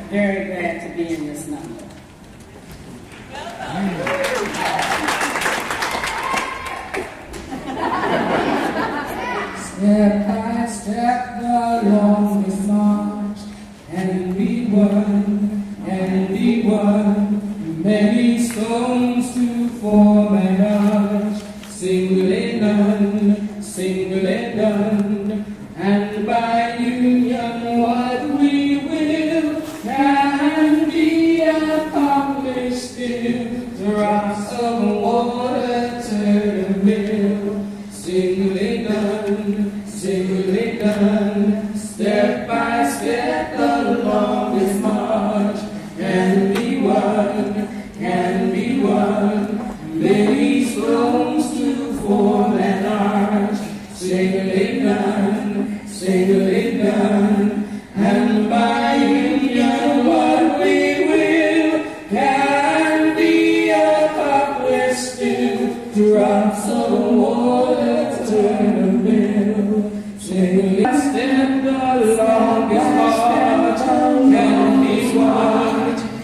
very glad to be in this number. Step by step along this march, and we won, many stones to form an arch, singly done, and by union what we will can be accomplished still. Drops of water turn a mill, singly done, step by step along this march, and we won, many stones to form an arch, singly done, and by union what we will can be accomplished still. Drops of water turn a mill, singly step along this march,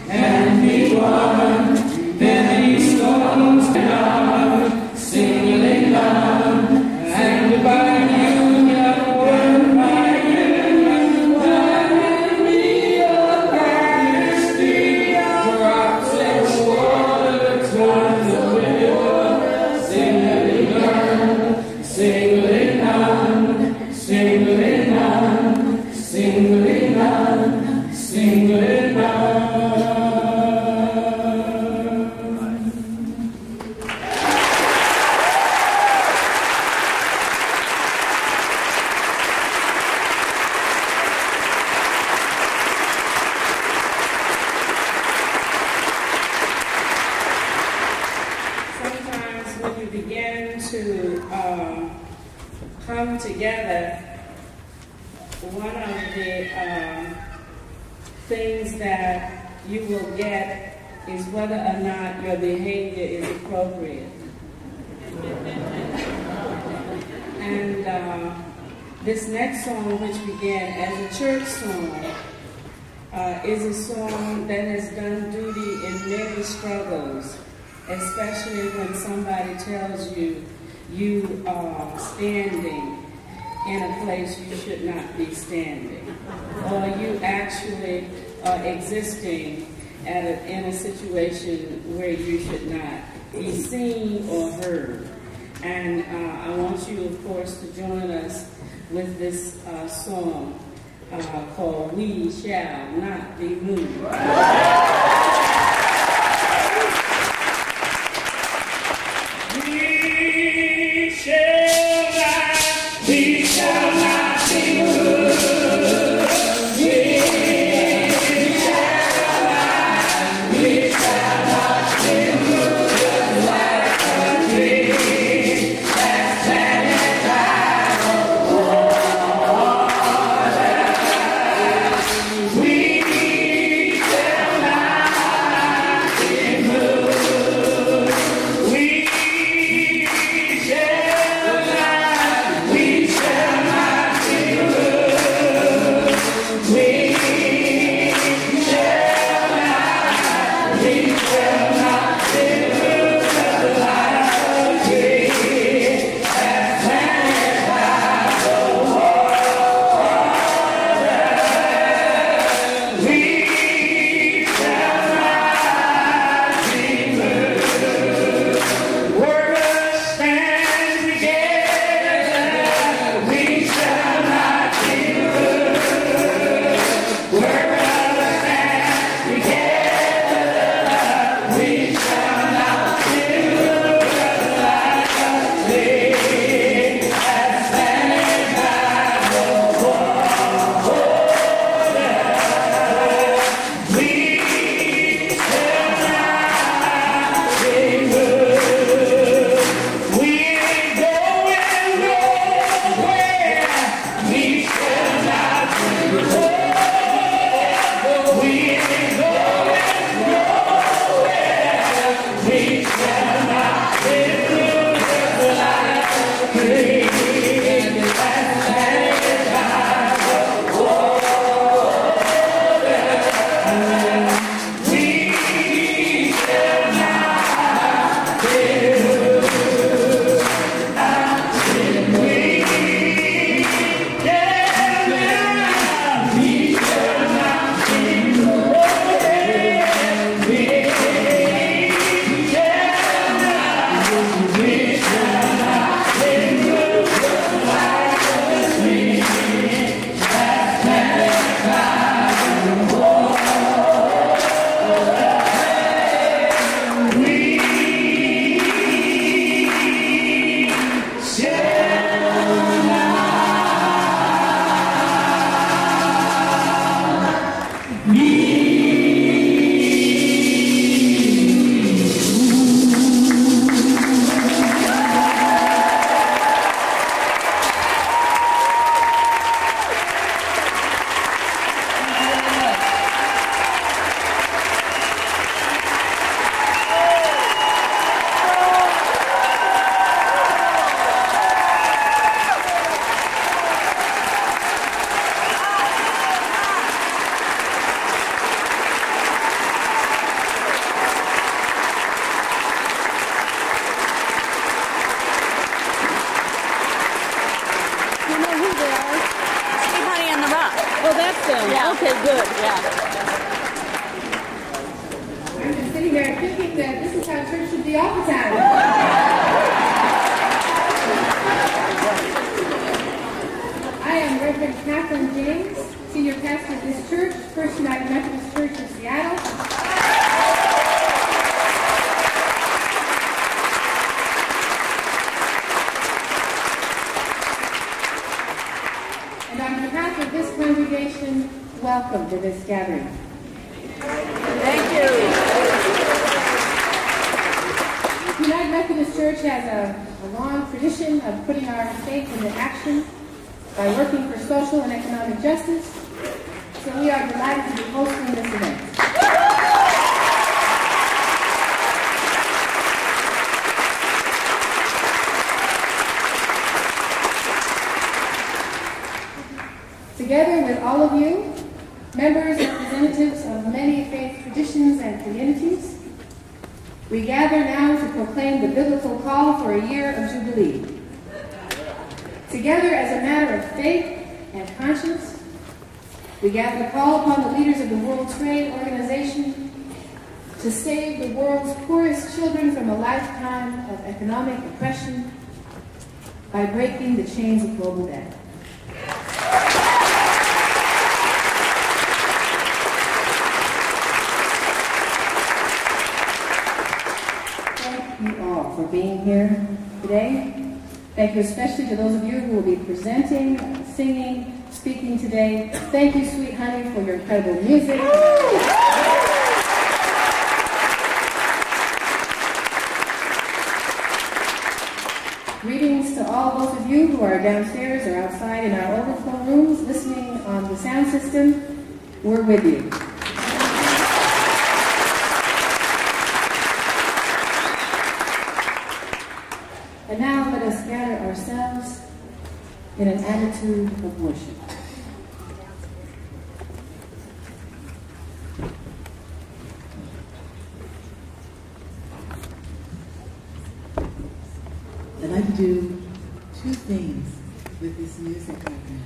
and we won, many stones down, singly done, and by union can be accomplished still. Drops of water turn the mill, singly done, singly done, singly done, singly done, singly done. Sometimes when you begin to come together, one of the things that you will get is whether or not your behavior is appropriate. And this next song, which began as a church song, is a song that has done duty in many struggles, especially when somebody tells you you are standing in a place you should not be standing, or you actually are existing in a situation where you should not be seen or heard. And I want you, of course, to join us with this song called We Shall Not Be Moved. We shall not Oh, that's them. Yeah. Okay, good. Yeah. I'm just sitting there thinking that this is how church should be all the time. I am Reverend Catherine James, Senior Pastor of this church, First United Methodist Church of Seattle. And on behalf of this congregation, welcome to this gathering. Thank you. United Methodist Church has a long tradition of putting our faith into action by working for social and economic justice, so we are delighted to be hosting this event. Together with all of you, members and representatives of many faith traditions and communities, we gather now to proclaim the biblical call for a year of Jubilee. Together as a matter of faith and conscience, we gather to call upon the leaders of the World Trade Organization to save the world's poorest children from a lifetime of economic oppression by breaking the chains of global debt. Thank you all for being here today. Thank you especially to those of you who will be presenting, singing, speaking today. Thank you, Sweet Honey, for your incredible music. Greetings to all those of you who are downstairs or outside in our overflow rooms listening on the sound system. We're with you. And now let us gather ourselves in an attitude of worship. I'd like to do two things with this music right now.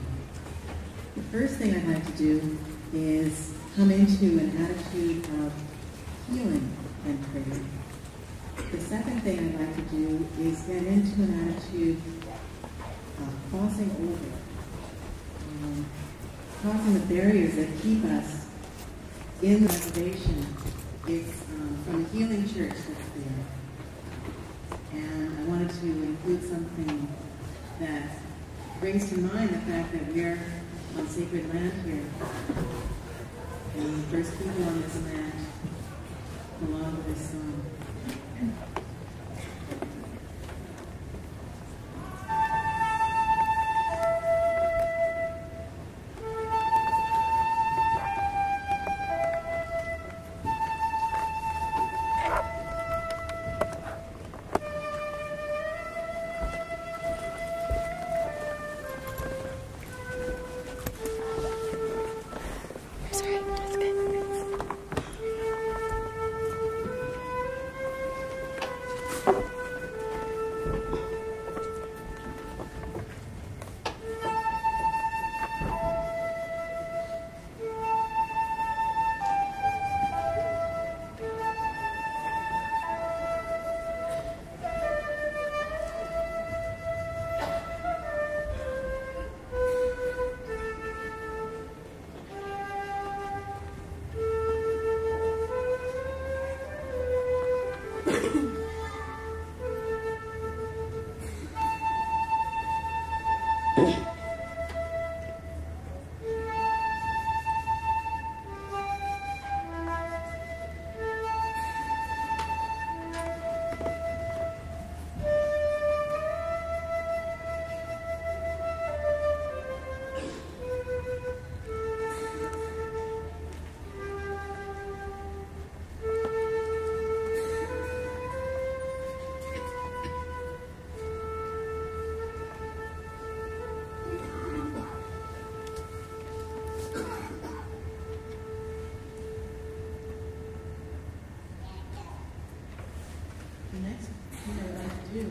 The first thing I'd like to do is come into an attitude of healing and prayer. The second thing I'd like to do is get into an attitude of crossing over, crossing the barriers that keep us in the reservation. It's from a healing church that's there. And I wanted to include something that brings to mind the fact that we're on sacred land here. And the first people on this land belong to this song. The next thing I would like to do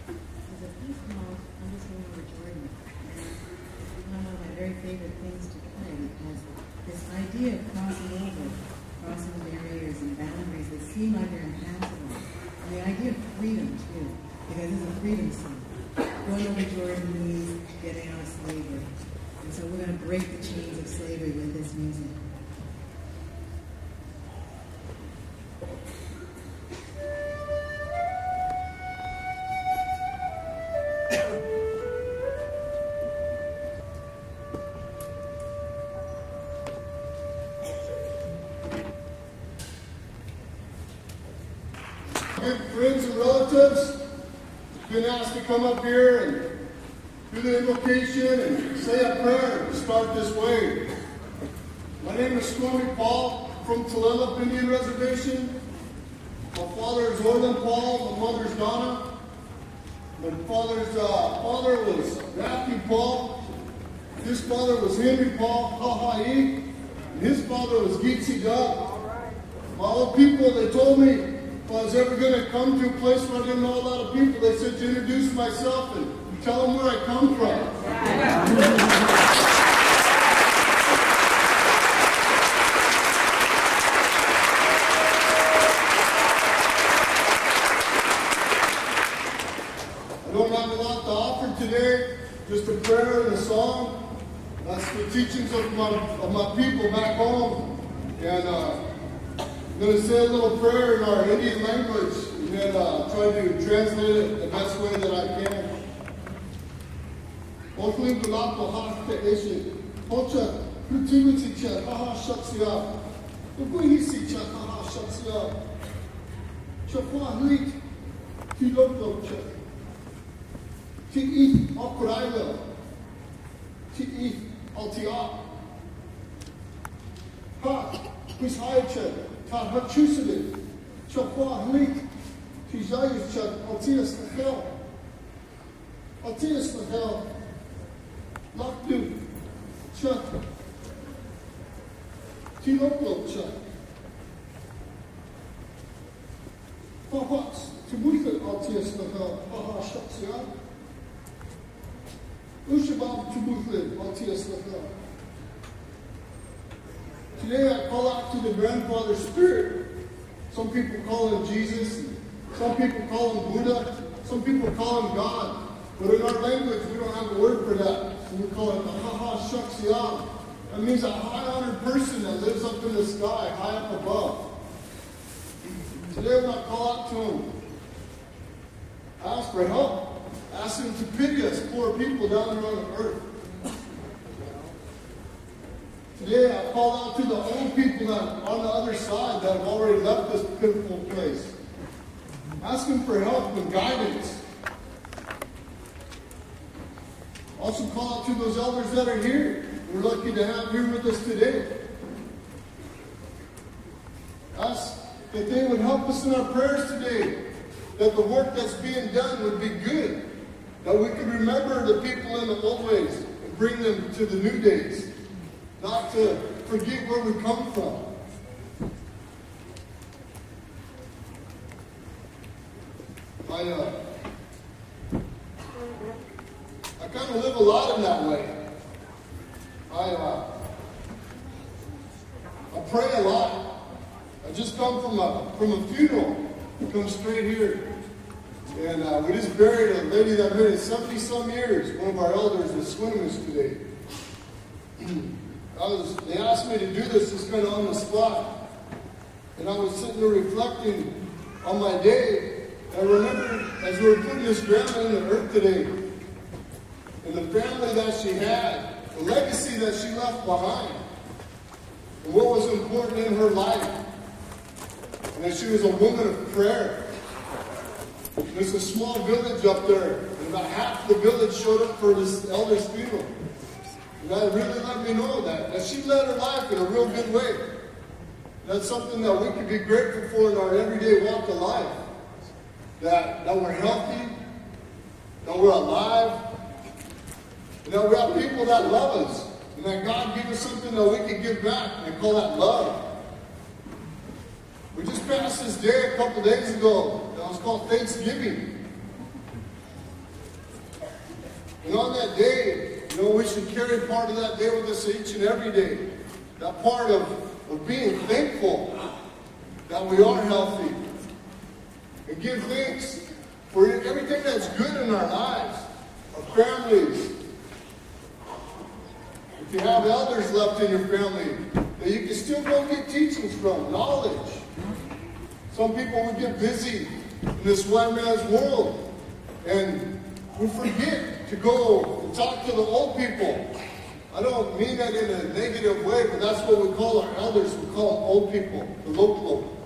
is a piece called I'm Just Going Over Jordan. And one of my very favorite things to play, because this idea of crossing barriers and boundaries that seem like they're impassable, and the idea of freedom too, because it's a freedom song. Going over Jordan means getting out of slavery. And so we're going to break the chains of slavery with this music. Good friends and relatives, been asked to come up here and do the invocation and say a prayer to start this way. My name is Stormy Paul from Tulalip Indian Reservation. My father is Orland Paul, my mother's Donna. My father's father was Matthew Paul. His father was Henry Paul, Haha'i, and his father was Geetsy Dub. My old people, they told me if I was ever going to come to a place where I didn't know a lot of people, they said to introduce myself and tell them where I come from. I don't have a lot to offer today, just a prayer and a song. That's the teachings of my people back home. And I'm going to say a little prayer in our Indian language and then try to translate it the best way that I can. Othling Gulapo Hasta Eshe, Hocha, Prutiwiti Cha, Haha Shaksya, Uguhisi Cha, Haha Shaksya, Chakwa Hlit, Tiloklo Cha, Ti Akuraiga, Ti Altia, Ha, Kushaicha, Ta Hachusile, Chakwa Hlit, Tijayus Cha, Altias Nahel, Altias Nahel, Lakdu, Chuck, Tiloklo Chuck, Pahats, Tibuka Altias Nahel, Haha Shaksya, Ushabab Tibuka Altias Nahel. Today I call out to the grandfather spirit. Some people call him Jesus, some people call him Buddha, some people call him God. But in our language, we don't have a word for that. So we call it the Haha Shaksya. That means a high-honored person that lives up in the sky, high up above. Today when I call out to him, ask for help. Ask him to pity us, poor people down here on the earth. Today I call out to the old people that on the other side that have already left this pitiful place. Ask him for help and guidance. Also call out to those elders that are here. We're lucky to have here with us today. Ask that they would help us in our prayers today. That the work that's being done would be good. That we could remember the people in the old ways and bring them to the new days. Not to forget where we come from. I kind of live a lot in that way. I pray a lot. I just come from a funeral. I come straight here. And we just buried a lady that made it 70-some years. One of our elders was swimming us today. They asked me to do this just kind of on the spot. And I was sitting there reflecting on my day. I remember as we were putting this grandma in the earth today, and the family that she had, the legacy that she left behind, and what was important in her life, and that she was a woman of prayer. There's a small village up there, and about half the village showed up for this elder's funeral. And that really let me know that she led her life in a real good way. That's something that we could be grateful for in our everyday walk of life. That we're healthy, that we're alive, and that we have people that love us, and that God gave us something that we can give back, and call that love. We just passed this day a couple days ago that was called Thanksgiving. And on that day, You know, we should carry part of that day with us each and every day. That part of being thankful that we are healthy. And give thanks for everything that's good in our lives, our families. If you have elders left in your family that you can still go get teachings from, knowledge. Some people will get busy in this white man's world and we forget to go and talk to the old people. I don't mean that in a negative way, but that's what we call our elders. We call them old people, the local.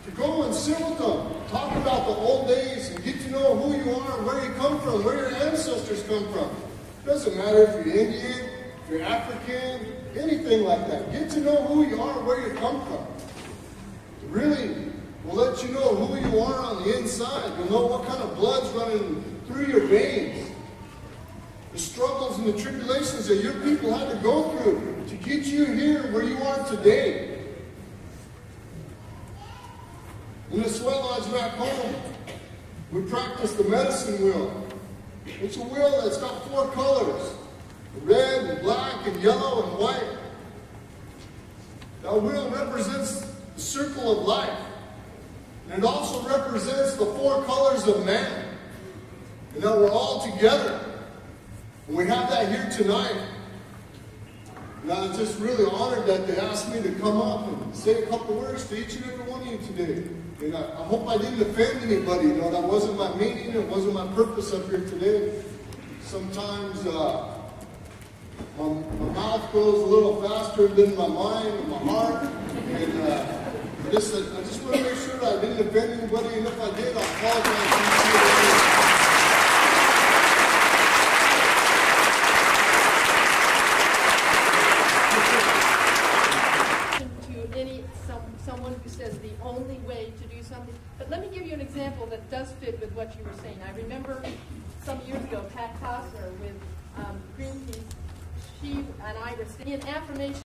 To go and sit with them, talk about the old days and get to know who you are, where you come from, where your ancestors come from. It doesn't matter if you're Indian, if you're African, anything like that. Get to know who you are, where you come from. It really will let you know who you are on the inside. You'll know what kind of blood's running through your veins. The struggles and the tribulations that your people had to go through to get you here where you are today. In the sweat lodge back home, we practice the medicine wheel. It's a wheel that's got 4 colors, red and black and yellow and white. That wheel represents the circle of life. And it also represents the 4 colors of man. And that we're all together. And we have that here tonight. And I was just really honored that they asked me to come up and say a couple words to each and every one of you today. And I hope I didn't offend anybody. You know, that wasn't my meaning. It wasn't my purpose up here today. Sometimes my mouth goes a little faster than my mind and my heart. And I just want to make sure that I didn't offend anybody. And if I did, I'll apologize. Someone who says the only way to do something. But let me give you an example that does fit with what you were saying. I remember some years ago, Pat Costner with Greenpeace, she and I were singing an affirmation